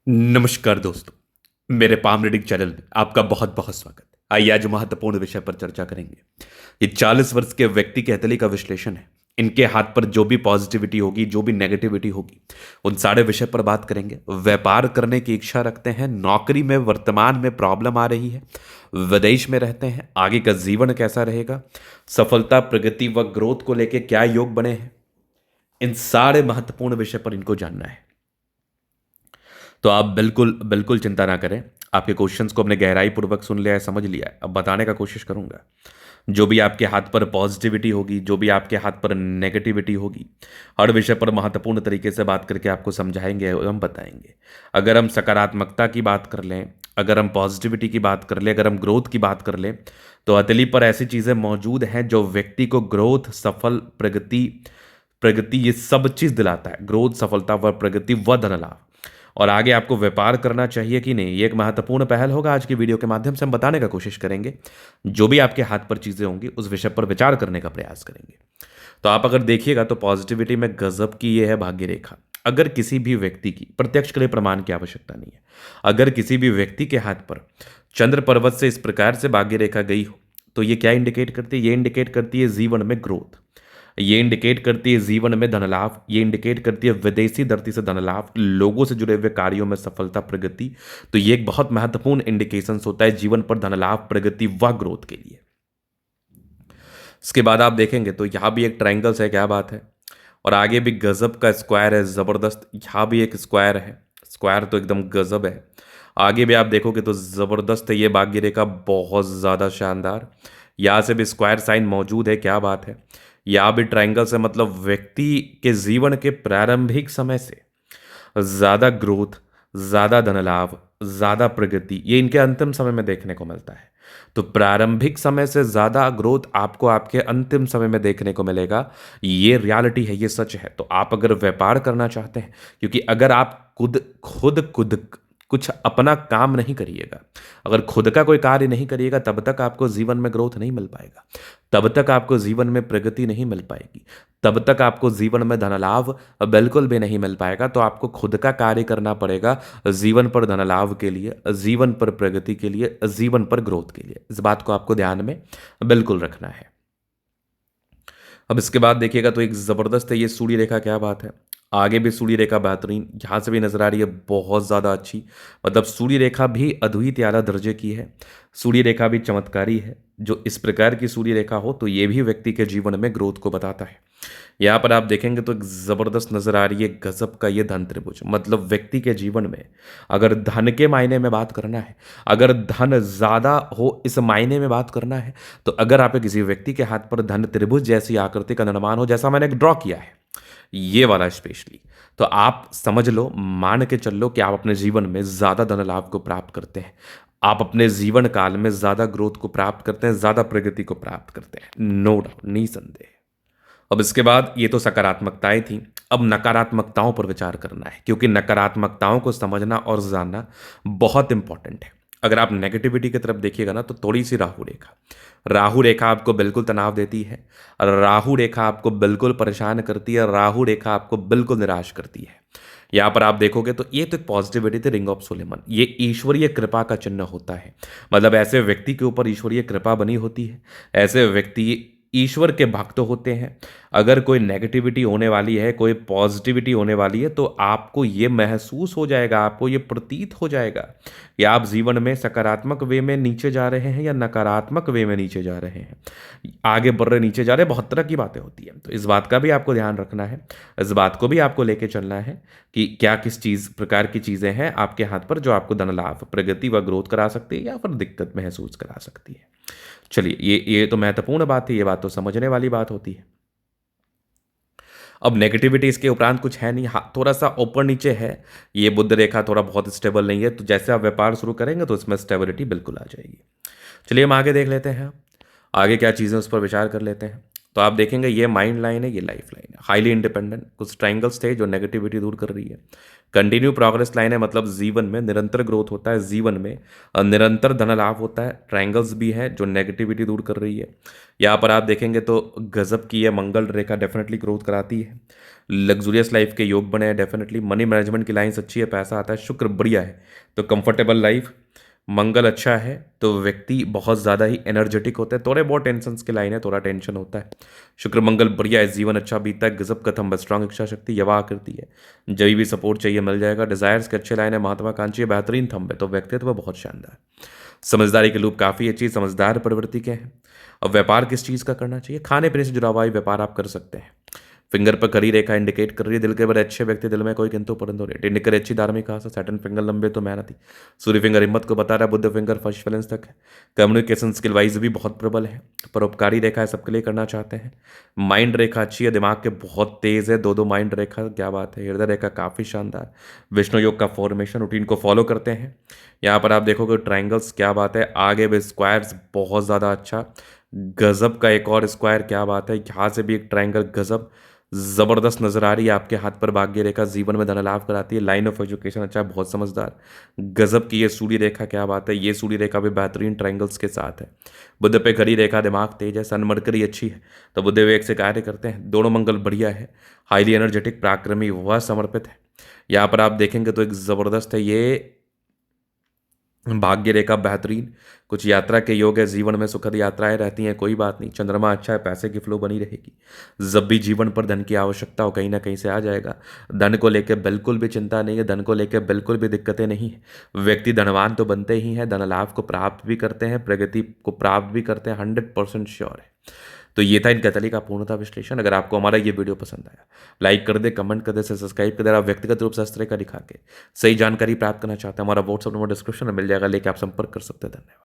नमस्कार दोस्तों, मेरे पाम रीडिंग चैनल में आपका बहुत बहुत स्वागत है। आइए आज महत्वपूर्ण विषय पर चर्चा करेंगे। ये 40 वर्ष के व्यक्ति के हथेली का विश्लेषण है। इनके हाथ पर जो भी पॉजिटिविटी होगी, जो भी नेगेटिविटी होगी, उन सारे विषय पर बात करेंगे। व्यापार करने की इच्छा रखते हैं, नौकरी में वर्तमान में प्रॉब्लम आ रही है, विदेश में रहते हैं, आगे का जीवन कैसा रहेगा, सफलता, प्रगति व ग्रोथ को लेकर क्या योग बने हैं, इन सारे महत्वपूर्ण विषय पर इनको जानना है। तो आप बिल्कुल बिल्कुल चिंता ना करें। आपके क्वेश्चंस को हमने गहराई पूर्वक सुन लिया है, समझ लिया है। अब बताने का कोशिश करूंगा। जो भी आपके हाथ पर पॉजिटिविटी होगी, जो भी आपके हाथ पर नेगेटिविटी होगी, हर विषय पर महत्वपूर्ण तरीके से बात करके आपको समझाएंगे एवं बताएंगे। अगर हम सकारात्मकता की बात कर लें, अगर हम पॉजिटिविटी की बात कर लें, अगर हम ग्रोथ की बात कर लें, तो हथेली पर ऐसी चीज़ें मौजूद हैं जो व्यक्ति को ग्रोथ, सफल, प्रगति प्रगति ये सब चीज़ दिलाता है। ग्रोथ, सफलता व प्रगति व धन लाभ। और आगे आपको व्यापार करना चाहिए कि नहीं, ये एक महत्वपूर्ण पहल होगा। आज की वीडियो के माध्यम से हम बताने का कोशिश करेंगे। जो भी आपके हाथ पर चीज़ें होंगी उस विषय पर विचार करने का प्रयास करेंगे। तो आप अगर देखिएगा तो पॉजिटिविटी में गजब की ये है भाग्य रेखा। अगर किसी भी व्यक्ति की, प्रत्यक्ष के लिए प्रमाण की आवश्यकता नहीं है, अगर किसी भी व्यक्ति के हाथ पर चंद्र पर्वत से इस प्रकार से भाग्य रेखा गई हो तो ये क्या इंडिकेट करती है? ये इंडिकेट करती है जीवन में ग्रोथ, ये इंडिकेट करती है जीवन में धन लाभ, ये इंडिकेट करती है विदेशी धरती से धन लाभ, लोगों से जुड़े हुए कार्यों में सफलता, प्रगति। तो ये एक बहुत महत्वपूर्ण इंडिकेशन होता है जीवन पर धन लाभ, प्रगति व ग्रोथ के लिए। इसके बाद आप देखेंगे तो यहाँ भी एक ट्रायंगल्स है, क्या बात है। और आगे भी गजब का स्क्वायर है, जबरदस्त। यहाँ भी एक स्क्वायर है, स्क्वायर तो एकदम गजब है। आगे भी आप देखोगे तो जबरदस्त है ये भाग्य रेखा, बहुत ज्यादा शानदार। यहाँ से भी स्क्वायर साइन मौजूद है, क्या बात है। यहाँ भी ट्रायंगल से, मतलब व्यक्ति के जीवन के प्रारंभिक समय से ज्यादा ग्रोथ, ज्यादा धन लाभ, ज्यादा प्रगति ये इनके अंतिम समय में देखने को मिलता है। तो प्रारंभिक समय से ज्यादा ग्रोथ आपको आपके अंतिम समय में देखने को मिलेगा। ये रियलिटी है, ये सच है। तो आप अगर व्यापार करना चाहते हैं, क्योंकि अगर आप खुद कुछ अपना काम नहीं करिएगा, अगर खुद का कोई कार्य नहीं करिएगा, तब तक आपको जीवन में ग्रोथ नहीं मिल पाएगा, तब तक आपको जीवन में प्रगति नहीं मिल पाएगी, तब तक आपको जीवन में धन लाभ बिल्कुल भी नहीं मिल पाएगा। तो आपको खुद का कार्य करना पड़ेगा जीवन पर धन लाभ के लिए, जीवन पर प्रगति के लिए, जीवन पर ग्रोथ के लिए। इस बात को आपको ध्यान में बिल्कुल रखना है। अब इसके बाद देखिएगा तो एक जबरदस्त है ये सूर्य रेखा, क्या बात है। आगे भी सूर्य रेखा बेहतरीन यहाँ से भी नजर आ रही है, बहुत ज़्यादा अच्छी। मतलब सूर्य रेखा भी अद्वितीय आला दर्जे की है, सूर्य रेखा भी चमत्कारी है। जो इस प्रकार की सूर्य रेखा हो तो ये भी व्यक्ति के जीवन में ग्रोथ को बताता है। यहाँ पर आप देखेंगे तो एक ज़बरदस्त नजर आ रही है, गजब का ये धन त्रिभुज। मतलब व्यक्ति के जीवन में अगर धन के मायने में बात करना है, अगर धन ज़्यादा हो इस मायने में बात करना है, तो अगर आप किसी व्यक्ति के हाथ पर धन त्रिभुज जैसी आकृति का निर्माण हो, जैसा मैंने एक ड्रॉ किया है ये वाला स्पेशली, तो आप समझ लो, मान के चल लो कि आप अपने जीवन में ज्यादा धन लाभ को प्राप्त करते हैं, आप अपने जीवन काल में ज्यादा ग्रोथ को प्राप्त करते हैं, ज्यादा प्रगति को प्राप्त करते हैं, नो डाउट, निसंदेह। अब इसके बाद ये तो सकारात्मकताएं थी। अब नकारात्मकताओं पर विचार करना है, क्योंकि नकारात्मकताओं को समझना और जानना बहुत इंपॉर्टेंट है। अगर आप नेगेटिविटी की तरफ देखिएगा ना, तो थोड़ी सी राहु रेखा, राहु रेखा आपको बिल्कुल तनाव देती है, राहु रेखा आपको बिल्कुल परेशान करती है, राहु रेखा आपको बिल्कुल निराश करती है। यहाँ पर आप देखोगे तो ये तो एक पॉजिटिविटी थी, रिंग ऑफ सोलेमन, ये ईश्वरीय कृपा का चिन्ह होता है। मतलब ऐसे व्यक्ति के ऊपर ईश्वरीय कृपा बनी होती है, ऐसे व्यक्ति ईश्वर के भक्त होते हैं। अगर कोई नेगेटिविटी होने वाली है, कोई पॉजिटिविटी होने वाली है, तो आपको ये महसूस हो जाएगा, आपको ये प्रतीत हो जाएगा कि आप जीवन में सकारात्मक वे में नीचे जा रहे हैं या नकारात्मक वे में नीचे जा रहे हैं, आगे बढ़ रहे, नीचे जा रहे, बहुत तरह की बातें होती हैं। तो इस बात का भी आपको ध्यान रखना है, इस बात को भी आपको लेके चलना है कि क्या किस चीज़ प्रकार की चीज़ें हैं आपके हाथ पर जो आपको धन लाभ, प्रगति व ग्रोथ करा सकती है या फिर दिक्कत महसूस करा सकती है। चलिए, ये तो महत्वपूर्ण बात है, ये बात तो समझने वाली बात होती है। अब नेगेटिविटी इसके उपरांत कुछ है नहीं, हाँ थोड़ा सा ऊपर नीचे है, ये बुध रेखा थोड़ा बहुत स्टेबल नहीं है। तो जैसे आप व्यापार शुरू करेंगे तो इसमें स्टेबिलिटी बिल्कुल आ जाएगी। चलिए हम आगे देख लेते हैं, आगे क्या चीज़ें उस पर विचार कर लेते हैं। तो आप देखेंगे ये माइंड लाइन है, ये लाइफ लाइन है। हाईली इंडिपेंडेंट, कुछ ट्रायंगल्स थे जो नेगेटिविटी दूर कर रही है। कंटिन्यू प्रोग्रेस लाइन है, मतलब जीवन में निरंतर ग्रोथ होता है, जीवन में निरंतर धन लाभ होता है। ट्रायंगल्स भी हैं जो नेगेटिविटी दूर कर रही है। यहाँ पर आप देखेंगे तो गजब की है मंगल रेखा, डेफिनेटली ग्रोथ कराती है। लग्जूरियस लाइफ के योग बने हैं डेफिनेटली। मनी मैनेजमेंट की लाइन्स अच्छी है, पैसा आता है, शुक्र बढ़िया है तो कंफर्टेबल लाइफ। मंगल अच्छा है तो व्यक्ति बहुत ज़्यादा ही एनर्जेटिक होता है। थोड़े बहुत टेंशन्स की लाइन है, थोड़ा टेंशन होता है। शुक्र मंगल बढ़िया है, जीवन अच्छा बीतता है। गजब कथम स्ट्रांग इच्छा शक्ति यवा आकृति है, जब भी सपोर्ट चाहिए मिल जाएगा। डिजायर्स के अच्छे लाइन है, महत्वाकांक्षी है, बेहतरीन थंब है, तो व्यक्तित्व बहुत शानदार। समझदारी के लूप काफ़ी अच्छी, समझदार प्रवृत्ति के हैं। अब व्यापार किस चीज़ का करना चाहिए? खाने पीने से जुड़ा हुआ ही व्यापार आप कर सकते हैं। फिंगर पर करी रेखा इंडिकेट कर रही है दिल के बड़े अच्छे व्यक्ति, दिल में कोई किंतु परंतु नहीं। इंडिकर अच्छी धार्मिक आशा, सैटर्न फिंगर लंबे तो मेहनती। सूर्य फिंगर हिम्मत को बता रहा है, बुद्ध फिंगर फर्स्ट बैलेंस तक है। कम्युनिकेशन स्किल वाइज भी बहुत प्रबल है। परोपकारी रेखा है, सबके लिए करना चाहते हैं। माइंड रेखा अच्छी है, दिमाग के बहुत तेज है, दो दो माइंड रेखा, क्या बात है। हृदय रेखा काफ़ी शानदार। विष्णु योग का फॉर्मेशन रूटीन को फॉलो करते हैं। यहाँ पर आप देखोगे ट्राइंगल्स, क्या बात है। आगे भी स्क्वायर्स बहुत ज़्यादा अच्छा। गजब का एक और स्क्वायर, क्या बात है। यहाँ से भी एक ट्राइंगल गजब जबरदस्त नजर आ रही है। आपके हाथ पर भाग्य रेखा जीवन में धन लाभ कराती है। लाइन ऑफ एजुकेशन अच्छा है, बहुत समझदार। गजब की ये सूर्य रेखा, क्या बात है। ये सूर्य रेखा भी बेहतरीन ट्रायंगल्स के साथ है। बुध पे घड़ी रेखा, दिमाग तेज है। सन मरकरी अच्छी है तो बुध विवेक से कार्य करते हैं। दोनों मंगल बढ़िया है। हाईली एनर्जेटिक, पराक्रमी, वह समर्पित है। यहाँ पर आप देखेंगे तो एक जबरदस्त है ये भाग्य रेखा, बेहतरीन। कुछ यात्रा के योग है, जीवन में सुखद यात्राएं रहती हैं, कोई बात नहीं। चंद्रमा अच्छा है, पैसे की फ्लो बनी रहेगी। जब भी जीवन पर धन की आवश्यकता हो कहीं ना कहीं से आ जाएगा। धन को लेकर बिल्कुल भी चिंता नहीं है, धन को लेकर बिल्कुल भी दिक्कतें नहीं है। व्यक्ति धनवान तो बनते ही हैं, धन लाभ को प्राप्त भी करते हैं, प्रगति को प्राप्त भी करते हैं, 100% श्योर है। तो ये था इनका तली का पूर्णतः विश्लेषण। अगर आपको हमारा ये वीडियो पसंद आया, लाइक कर दे, कमेंट कर दे, सब्सक्राइब कर दे। आप व्यक्तिगत रूप से इस तरह का दिखा के सही जानकारी प्राप्त करना चाहते हैं, हमारा व्हाट्सअप नंबर डिस्क्रिप्शन में मिल जाएगा, लेके आप संपर्क कर सकते हैं। धन्यवाद।